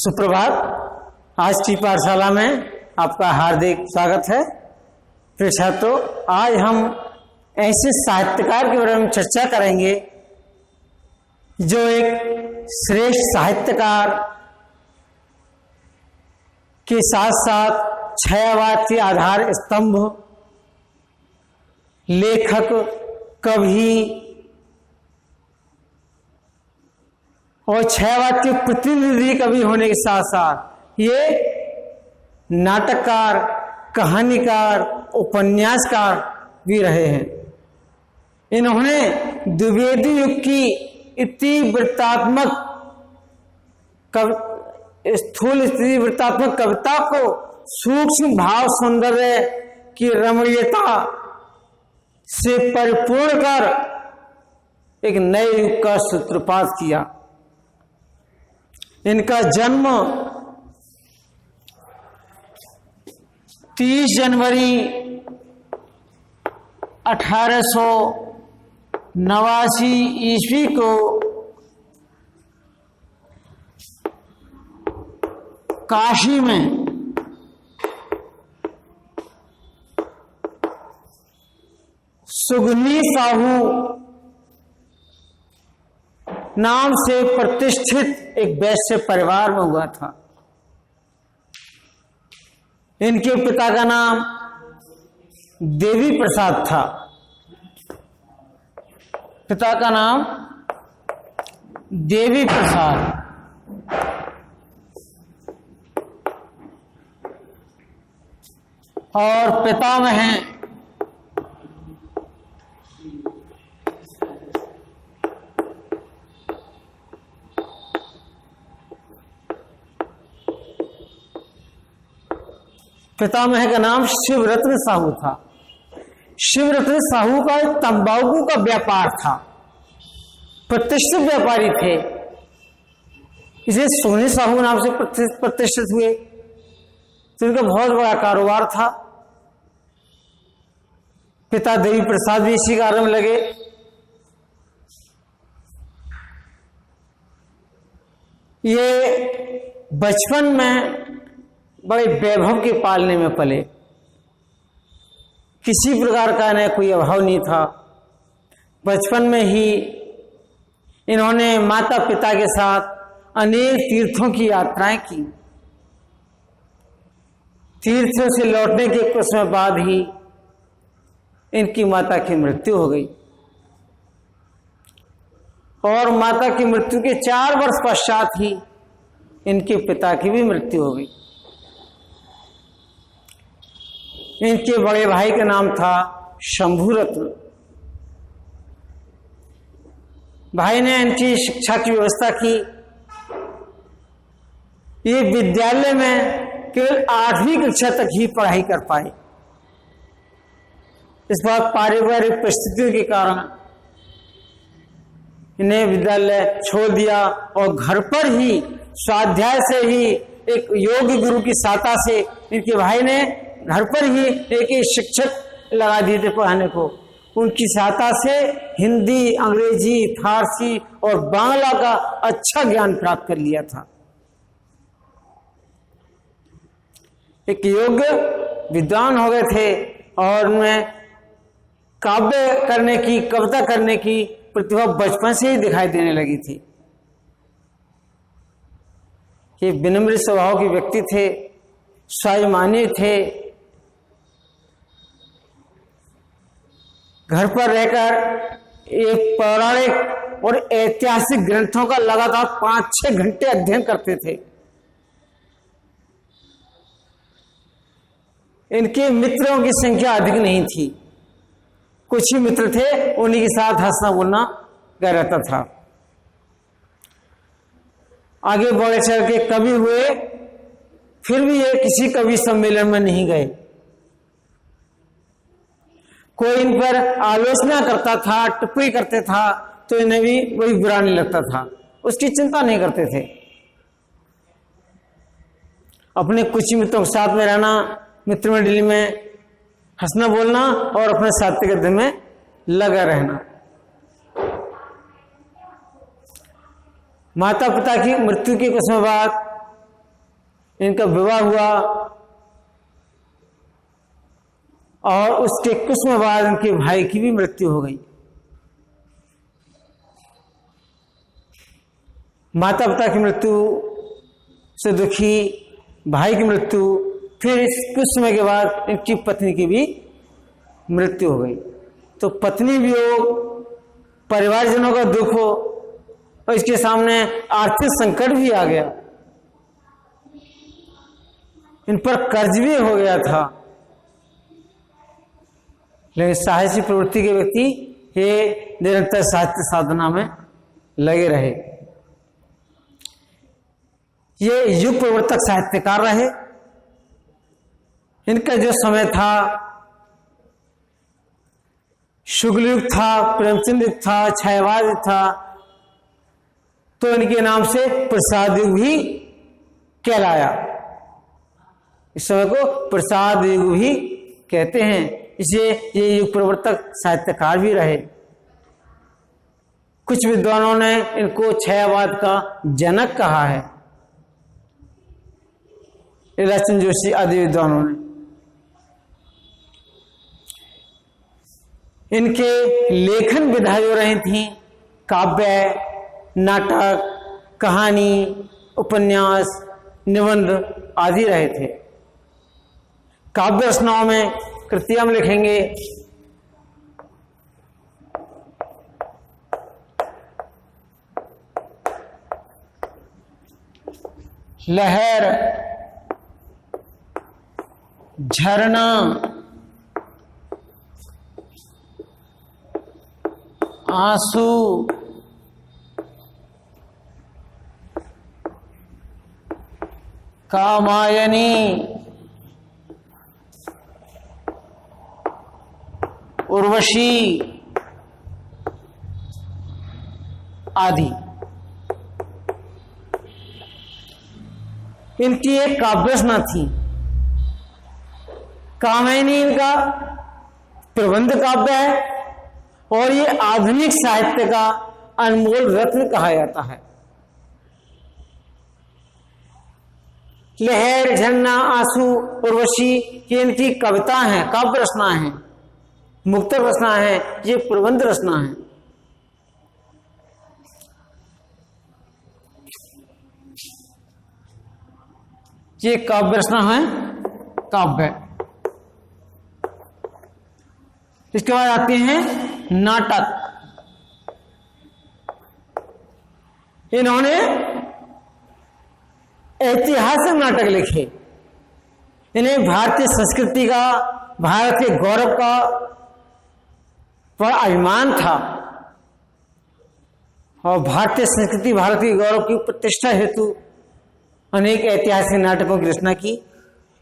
सुप्रभात। आज की पाठशाला में आपका हार्दिक स्वागत है। प्रिय छात्रों, आज हम ऐसे साहित्यकार के बारे में चर्चा करेंगे जो एक श्रेष्ठ साहित्यकार के साथ साथ छायावाद के आधार स्तंभ, लेखक, कवि और छायावाद के प्रतिनिधि कवि होने के साथ साथ ये नाटककार, कहानीकार, उपन्यासकार भी रहे हैं। इन्होंने द्विवेदी युग की इतिवृत्तात्मक स्थूल इतिवृत्तात्मक कविता को सूक्ष्म भाव सौंदर्य की रमणीयता से परिपूर्ण कर एक नए युग का सूत्रपात किया। इनका जन्म 30 जनवरी 1889 ईस्वी को काशी में सुगनी साहू नाम से प्रतिष्ठित एक वैश्य परिवार में हुआ था। इनके पिता का नाम देवी प्रसाद था। पिता का नाम देवी प्रसाद और पितामह हैं पितामह का नाम शिवरत्न साहू था। शिवरत्न साहू का तंबाकू का व्यापार था, प्रतिष्ठित व्यापारी थे। इसे सोनी साहू नाम से प्रतिष्ठित हुए। तो इनका बहुत बड़ा कारोबार था। पिता देवी प्रसाद भी इसी कार्य में लगे। ये बचपन में बड़े वैभव के पालने में पले। किसी प्रकार का इन्हें कोई अभाव नहीं था। बचपन में ही इन्होंने माता पिता के साथ अनेक तीर्थों की यात्राएं की। तीर्थों से लौटने के कुछ समय बाद ही इनकी माता की मृत्यु हो गई और माता की मृत्यु के 4 वर्ष पश्चात ही इनके पिता की भी मृत्यु हो गई। इनके बड़े भाई का नाम था शंभुरत्न। भाई ने इनकी शिक्षा की व्यवस्था की। ये विद्यालय में केवल 8वीं कक्षा तक ही पढ़ाई कर पाए। इस बार पारिवारिक परिस्थितियों के कारण इन्हें विद्यालय छोड़ दिया और घर पर ही स्वाध्याय से ही एक योग गुरु की सहायता से इनके भाई ने घर पर ही एक शिक्षक लगा दिए थे पढ़ाने को। उनकी सहायता से हिंदी, अंग्रेजी, फारसी और बांग्ला का अच्छा ज्ञान प्राप्त कर लिया था। एक योग्य विद्वान हो गए थे और उनमें काव्य करने की, कविता करने की प्रतिभा बचपन से ही दिखाई देने लगी थी। ये विनम्र स्वभाव के व्यक्ति थे, स्वाभिमानी थे। घर पर रहकर एक पौराणिक और ऐतिहासिक ग्रंथों का लगातार 5-6 घंटे अध्ययन करते थे। इनके मित्रों की संख्या अधिक नहीं थी। कुछ ही मित्र थे, उन्हीं के साथ हंसना बोलना कर रहता था। आगे बढ़े चल के कवि हुए, फिर भी ये किसी कवि सम्मेलन में नहीं गए। कोई इन पर आलोचना करता था, टिप्पणी करते था तो इन्हें भी वही बुरा नहीं लगता था। उसकी चिंता नहीं करते थे। अपने कुछ मित्रों के साथ में रहना, मित्र मंडली में हंसना बोलना और अपने साहित्य गद्य में लगा रहना। माता पिता की मृत्यु के कुछ समय बाद इनका विवाह हुआ और उसके कुछ समय बाद इनके भाई की भी मृत्यु हो गई। माता पिता की मृत्यु से दुखी, भाई की मृत्यु, फिर इस कुछ समय के बाद इनकी पत्नी की भी मृत्यु हो गई। तो पत्नी वियोग, परिवारजनों का दुख हो और इसके सामने आर्थिक संकट भी आ गया, इन पर कर्ज भी हो गया था। लेकिन साहसिक प्रवृत्ति के व्यक्ति ये निरंतर साहित्य साधना में लगे रहे। ये युग प्रवर्तक साहित्यकार रहे। इनका जो समय था शुक्ल युग था, प्रेमचंद युग था, छायावाद युग था, तो इनके नाम से प्रसाद युग भी कहलाया। इस समय को प्रसाद युग भी कहते हैं। इसलिए ये युग प्रवर्तक साहित्यकार भी रहे। कुछ विद्वानों ने इनको छायावाद का जनक कहा है, राजचंद्र जोशी आदि विद्वानों ने। इनके लेखन विधा जो रही थी, काव्य, नाटक, कहानी, उपन्यास, निबंध आदि रहे थे। काव्य रचनाओं में कृतियां लिखेंगे लहर, झरना, आंसू, कामायनी, उर्वशी आदि। इनकी एक काव्य रचना थी। कामायनी इनका प्रबंध काव्य है और ये आधुनिक साहित्य का अनमोल रत्न कहा जाता है। लहर, झरना, आंसू, उर्वशी ये इनकी कविता हैं, काव्य रचना है, मुक्तक रचना है, ये प्रबंध रचना है। ये काव्य रचना है, काव्य। इसके बाद आते हैं नाटक। इन्होंने ऐतिहासिक नाटक लिखे। इन्हें भारतीय संस्कृति का, भारत के गौरव का बड़ा अभिमान था और भारतीय संस्कृति, भारत के गौरव की प्रतिष्ठा हेतु अनेक ऐतिहासिक नाटकों की रचना की।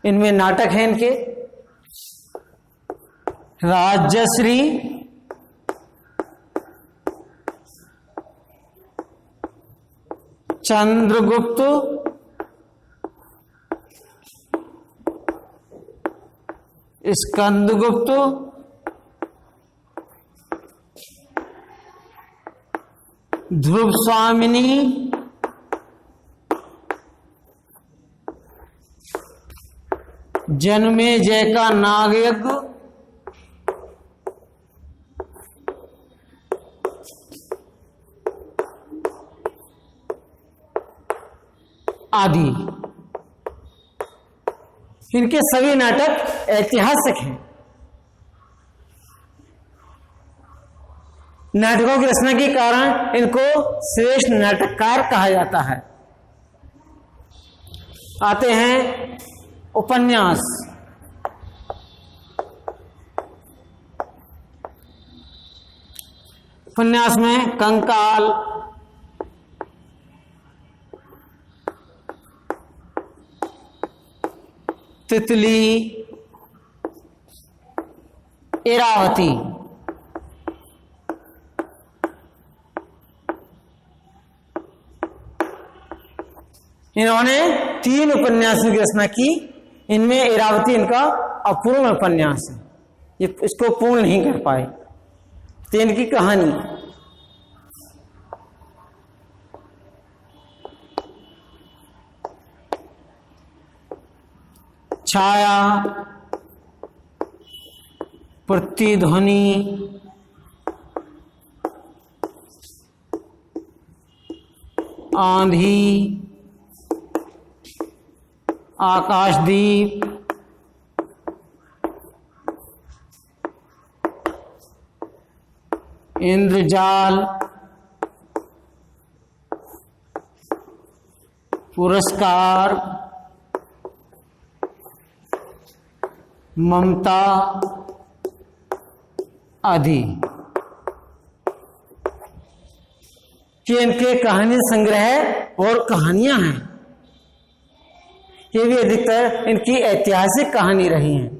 इनमें नाटक हैं इनके राजश्री, चंद्रगुप्त, स्कंदगुप्त, ध्रुव स्वामिनी, जन्मेजय का नागयज्ञ, आदि। इनके सभी नाटक ऐतिहासिक हैं। नाटकों की रचना के कारण इनको श्रेष्ठ नाटककार कहा जाता है। आते हैं उपन्यास। उपन्यास में कंकाल, तितली, इरावती, इन्होंने 3 उपन्यासों की रचना की। इनमें इरावती इनका अपूर्ण उपन्यास है, ये इसको पूर्ण नहीं कर पाए। तो इनकी कहानी छाया, प्रतिध्वनि, आंधी, आकाशदीप, इंद्रजाल, पुरस्कार, ममता आदि। ये इनके कहानी संग्रह और कहानियां हैं। ये भी अधिकतर इनकी ऐतिहासिक कहानी रही हैं।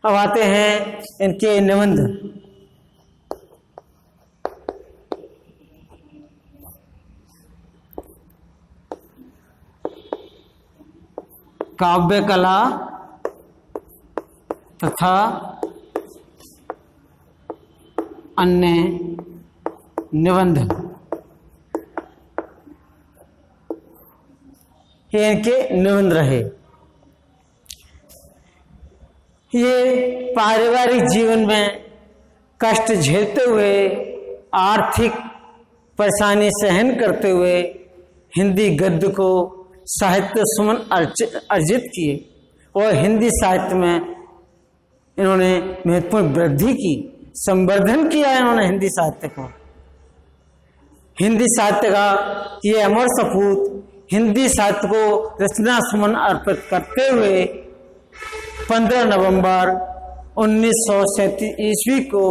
अब आते हैं इनके निबंध। काव्य कला तथा अन्य निबंध, ये इनके निबंध रहे। ये पारिवारिक जीवन में कष्ट झेलते हुए, आर्थिक परेशानी सहन करते हुए हिंदी गद्य को साहित्य सुमन अर्जित किए और हिंदी साहित्य में इन्होंने महत्वपूर्ण वृद्धि की, संवर्धन किया है इन्होंने हिंदी साहित्य को। हिंदी साहित्य का ये अमर सपूत हिंदी साहित्य को रचना सुमन अर्पित करते हुए 15 नवंबर 1937 ईस्वी को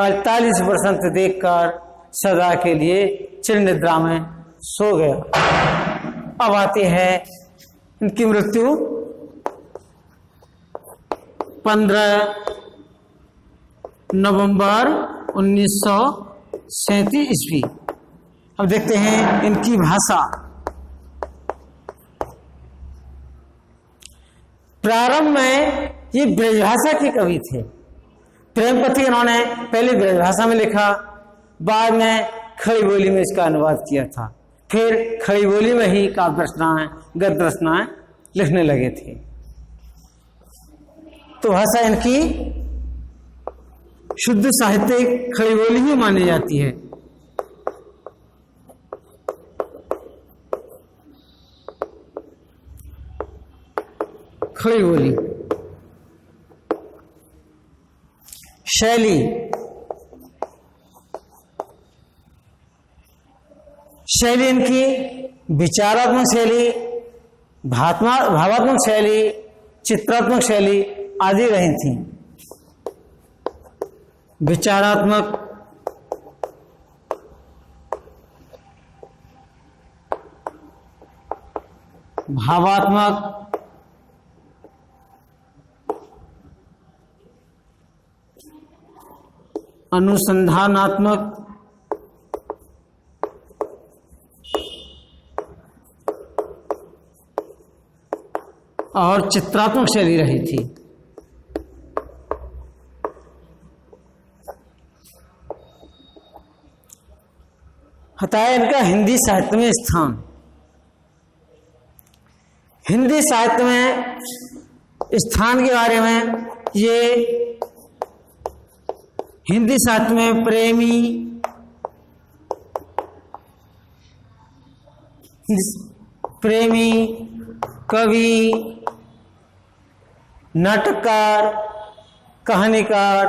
48 वर्षांत देखकर सदा के लिए चिरनिद्रा में सो गया। अब आती है इनकी मृत्यु 15 नवंबर 1937 ईस्वी। अब देखते हैं इनकी भाषा। प्रारंभ में ये ब्रजभाषा के कवि थे। प्रेमपति इन्होंने पहले ब्रजभाषा में लिखा, बाद में खड़ी बोली में इसका अनुवाद किया था। फिर खड़ी बोली में ही काव्य रचनाएं, गद्य रचनाएं लिखने लगे थे। तो भाषा इनकी शुद्ध साहित्यिक खड़ी बोली ही मानी जाती है। खड़ी बोली। शैली, शैली इनकी विचारात्मक शैली, भावात्मक शैली, चित्रात्मक शैली आदि रही थी। विचारात्मक, भावात्मक, अनुसंधानात्मक, और चित्रात्मक शैली रही थी। हटाया इनका हिंदी साहित्य में स्थान। हिंदी साहित्य में स्थान के बारे में ये हिंदी साहित्य में प्रेमी, कवि, नाटककार, कहानीकार,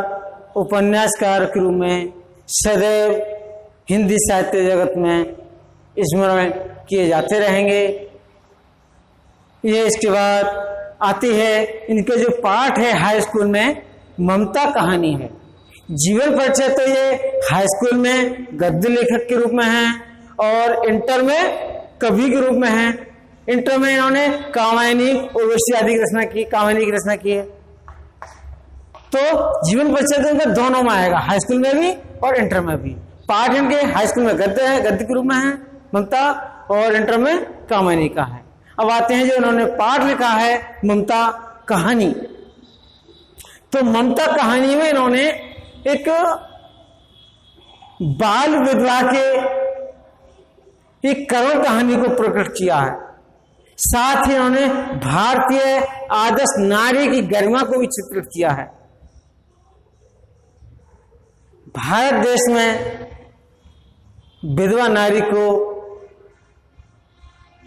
उपन्यासकार के रूप में सदैव हिंदी साहित्य जगत में स्मरण किए जाते रहेंगे। ये इसके बाद आती है इनके जो पाठ है हाई स्कूल में, ममता कहानी है। जीवन परिचय तो ये हाई स्कूल में गद्य लेखक के रूप में है और इंटर में कवि के रूप में है। इंटर में इन्होंने कामायनी, उर्वशी आदि की रचना की, कामायनी की रचना की है। तो जीवन परिचय तो इनका दोनों में आएगा, हाई स्कूल में भी और इंटर में भी। पाठ इनके हाई स्कूल में गद्य है, गद्य के रूप में है ममता, और इंटर में कामायनी का है। अब आते हैं जो इन्होंने पाठ लिखा है ममता कहानी। तो ममता कहानी में इन्होंने एक बाल विधवा के एक करुण कहानी को प्रकट किया है। साथ ही उन्होंने भारतीय आदर्श नारी की गरिमा को भी चित्रित किया है। भारत देश में विधवा नारी को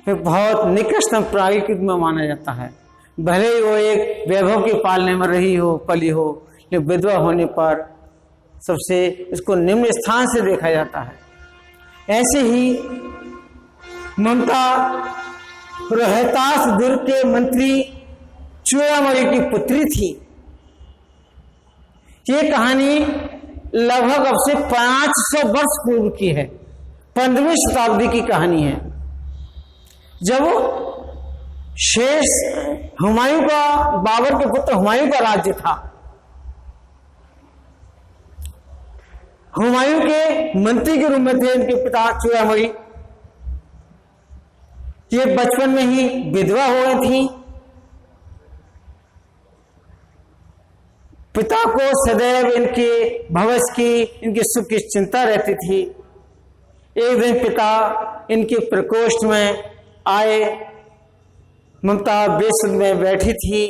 बहुत निकृष्टतम प्राकृत में माना जाता है। भले ही वो एक वैभव के पालने में रही हो, पली हो, लेकिन विधवा होने पर सबसे इसको निम्न स्थान से देखा जाता है। ऐसे ही ममता रोहतास दुर्ग के मंत्री चूड़ामणि की पुत्री थी। ये कहानी लगभग अब से 500 वर्ष पूर्व की है, 15वीं शताब्दी की कहानी है, जब शेष हुमायूं का, बाबर के पुत्र हुमायूं का राज्य था। हुमायूं के मंत्री के रूप में थे उनके पिता चूड़ामणि। ये बचपन में ही विधवा हो गई थी। पिता को सदैव इनके भविष्य की, इनके सुख की चिंता रहती थी। एक दिन पिता इनके प्रकोष्ठ में आए। ममता बेसुध में बैठी थी,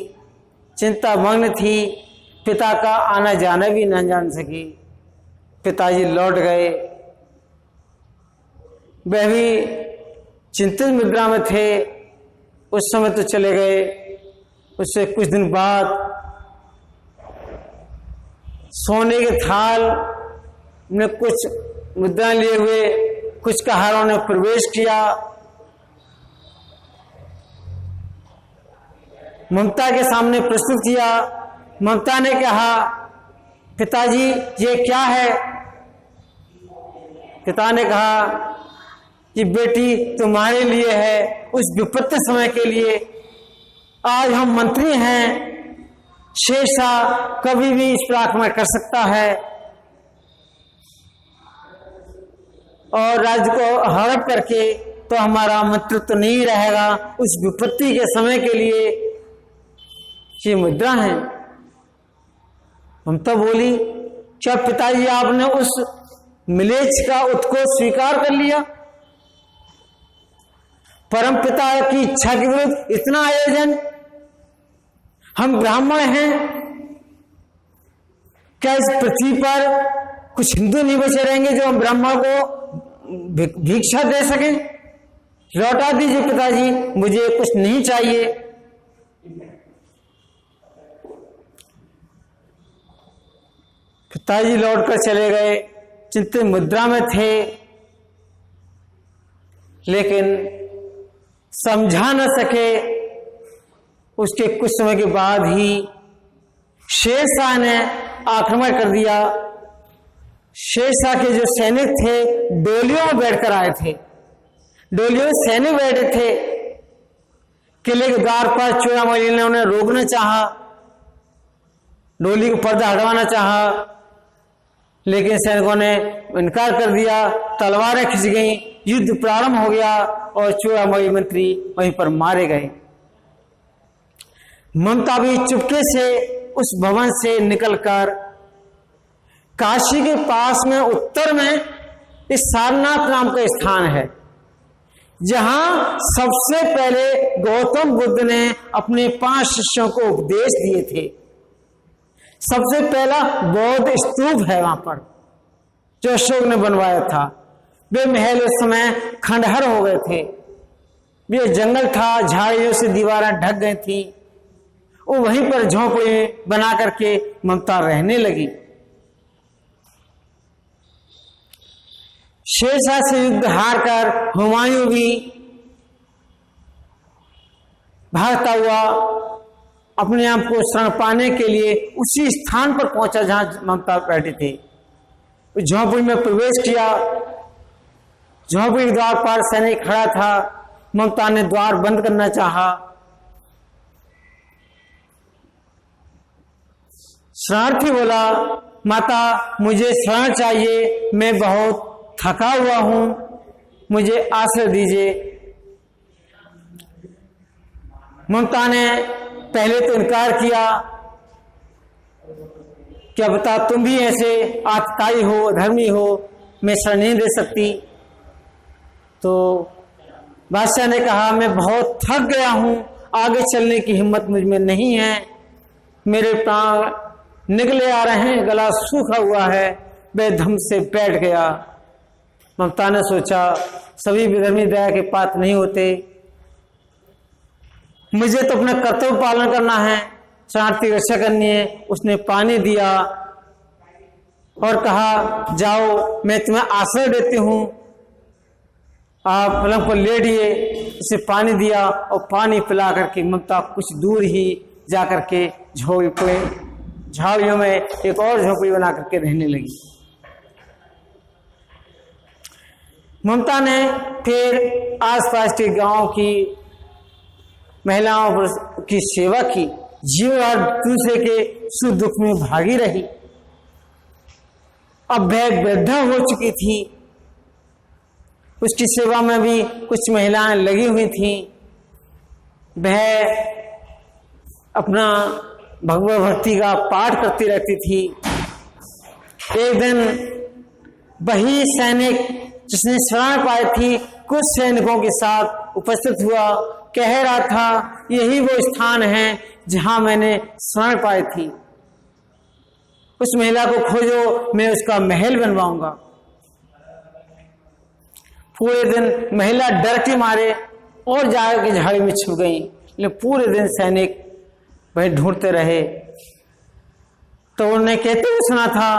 चिंता मग्न थी। पिता का आना जाना भी न जान सकी। पिताजी लौट गए। वह भी चिंतित मुद्रा में थे। उस समय तो चले गए। उससे कुछ दिन बाद सोने के थाल में कुछ मुद्रा लिए हुए कुछ कहारों ने प्रवेश किया। ममता के सामने प्रस्तुत किया। ममता ने कहा, पिताजी ये क्या है? पिता ने कहा कि बेटी तुम्हारे लिए है, उस विपत्ति समय के लिए। आज हम मंत्री हैं, शेषशाह कभी भी इस पर आक्रमण कर सकता है और राज्य को हड़प करके तो हमारा मंत्रित्व तो नहीं रहेगा। उस विपत्ति के समय के लिए ये मुद्रा है। ममता बोली, क्या पिताजी आपने उस मिलेच्छ का उत्कोच स्वीकार कर लिया? परम पिता की इच्छा के विरुद्ध इतना आयोजन? हम ब्राह्मण हैं, क्या इस पृथ्वी पर कुछ हिंदू नहीं बचे रहेंगे जो हम ब्राह्मण को भिक्षा दे सकें? लौटा दीजिए पिताजी, मुझे कुछ नहीं चाहिए। पिताजी लौटकर चले गए। चिंतित मुद्रा में थे, लेकिन समझा न सके। उसके कुछ समय के बाद ही शेरशाह ने आक्रमण कर दिया। शेरशाह के जो सैनिक थे डोलियों में बैठकर आए थे। डोलियों में सैनिक बैठे थे। किले के द्वार पर चूड़ामणि ने उन्हें रोकना चाहा, डोली को पर्दा हटवाना चाहा, लेकिन सैनिकों ने इनकार कर दिया। तलवारें खिंच गईं, युद्ध प्रारंभ हो गया और चूड़ामणि मंत्री वहीं पर मारे गए। ममता भी चुपके से उस भवन से निकलकर काशी के पास में उत्तर में इस सारनाथ नाम का स्थान है, जहां सबसे पहले गौतम बुद्ध ने अपने 5 शिष्यों को उपदेश दिए थे। सबसे पहला बौद्ध स्तूप है वहां पर, जो अशोक ने बनवाया था। वे महल उस समय खंडहर हो गए थे। वे जंगल था, झाड़ियों से दीवारें ढक गई थी। वो वहीं पर झोंपड़ी बना करके ममता रहने लगी। शेरशाह से युद्ध हारकर हुमायूं भी भागता हुआ अपने आप को शरण पाने के लिए उसी स्थान पर पहुंचा जहां ममता बैठी थी। झोंपड़ी में प्रवेश किया। झोंपड़ी के द्वार पर सैनिक खड़ा था। ममता ने द्वार बंद करना चाहा। शरणार्थी बोला, माता मुझे शरण चाहिए, मैं बहुत थका हुआ हूं, मुझे आश्रय दीजिए। ममता ने पहले तो इनकार किया, क्या बता तुम भी ऐसे आतताई हो, धर्मी हो, मैं शरण नहीं दे सकती। तो बादशाह ने कहा, मैं बहुत थक गया हूं, आगे चलने की हिम्मत मुझ में नहीं है, मेरे प्राण निकले आ रहे हैं, गला सूखा हुआ है, बेदम से बैठ गया। ममता ने सोचा, सभी विधर्मी दया के पात्र नहीं होते, मुझे तो अपना कर्तव्य पालन करना है, शरणार्थी की रक्षा करनी है। उसने पानी दिया और कहा, जाओ मैं तुम्हें आश्रय देती हूं, आप पलंग पर लेटिए। उसे पानी दिया और पानी पिला करके ममता कुछ दूर ही जाकर के झाड़ियों में एक और झोपड़ी बना करके रहने लगी। ममता ने फिर आसपास के गांव की महिलाओं की सेवा की, जीवन और दूसरे के सुख दुख में भागी रही। अब वह वृद्धा हो चुकी थी, उसकी सेवा में भी कुछ महिलाएं लगी हुई थीं। वह अपना भगवत भक्ति का पाठ करती रहती थी। एक दिन वही सैनिक जिसने शरण पाई थी कुछ सैनिकों के साथ उपस्थित हुआ, कह रहा था, यही वो स्थान है जहां मैंने शरण पाई थी, उस महिला को खोजो, मैं उसका महल बनवाऊंगा। पूरे दिन महिला डर के मारे और जाकर के झाड़ी में छुप गई, लेकिन पूरे दिन सैनिक वही ढूंढते रहे। तो उन्होंने कहते हुए सुना था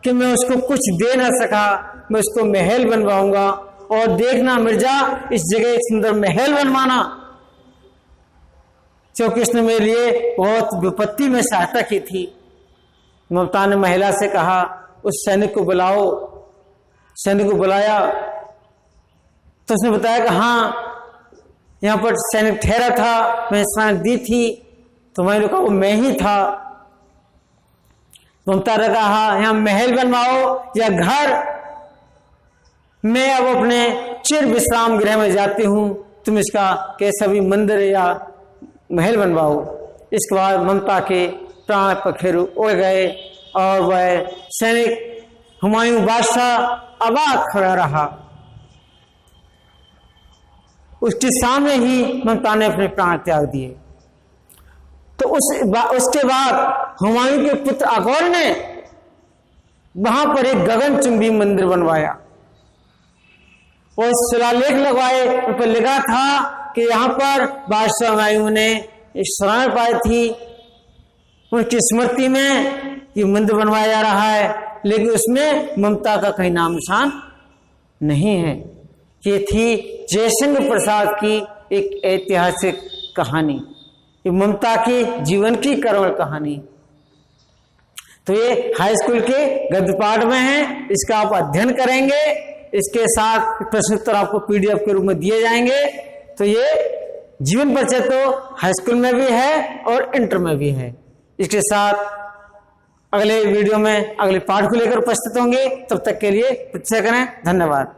कि मैं उसको कुछ दे ना सका, मैं उसको महल बनवाऊंगा, और देखना मिर्जा, इस जगह एक सुंदर महल बनवाना, क्योंकि उसने मेरे लिए बहुत विपत्ति में सहायता की थी। ममता ने महिला से कहा, उस सैनिक को बुलाओ। सैनिक को बुलाया तो उसने बताया कि हाँ, यहाँ पर सैनिक ठहरा था, मैं स्नान दी थी, तो मैंने कहा वो मैं ही था। ममता ने कहा, यहाँ महल बनवाओ या घर, मैं अब अपने चिर विश्राम गृह में जाती हूं, तुम इसका कैसा भी मंदिर या महल बनवाओ। इसके बाद ममता के प्राण पखेरु उड़ गए और वह सैनिक हुमायूं बादशाह अबाक खड़ा रहा। उसके सामने ही ममता ने अपने प्राण त्याग दिए। तो उसके बाद हुमायूं के पुत्र अकबर ने वहां पर एक गगनचुंबी मंदिर बनवाया और शिलालेख लगवाए, उन पर लिखा था कि यहाँ पर बादशाह हुमायूं ने शरण पाई थी, उनकी स्मृति में ये मंदिर बनवाया जा रहा है, लेकिन उसमें ममता का कहीं नाम निशान नहीं है। ये थी जयसिंह प्रसाद की एक ऐतिहासिक कहानी, ये ममता की जीवन की करुण कहानी। तो ये हाई स्कूल के गद्य पाठ में है, इसका आप अध्ययन करेंगे, इसके साथ प्रश्नोत्तर आपको पीडीएफ के रूप में दिए जाएंगे। तो ये जीवन परिचय तो हाई स्कूल में भी है और इंटर में भी है। इसके साथ अगले वीडियो में अगले पाठ को लेकर उपस्थित होंगे, तब तक के लिए प्रतीक्षा करें। धन्यवाद।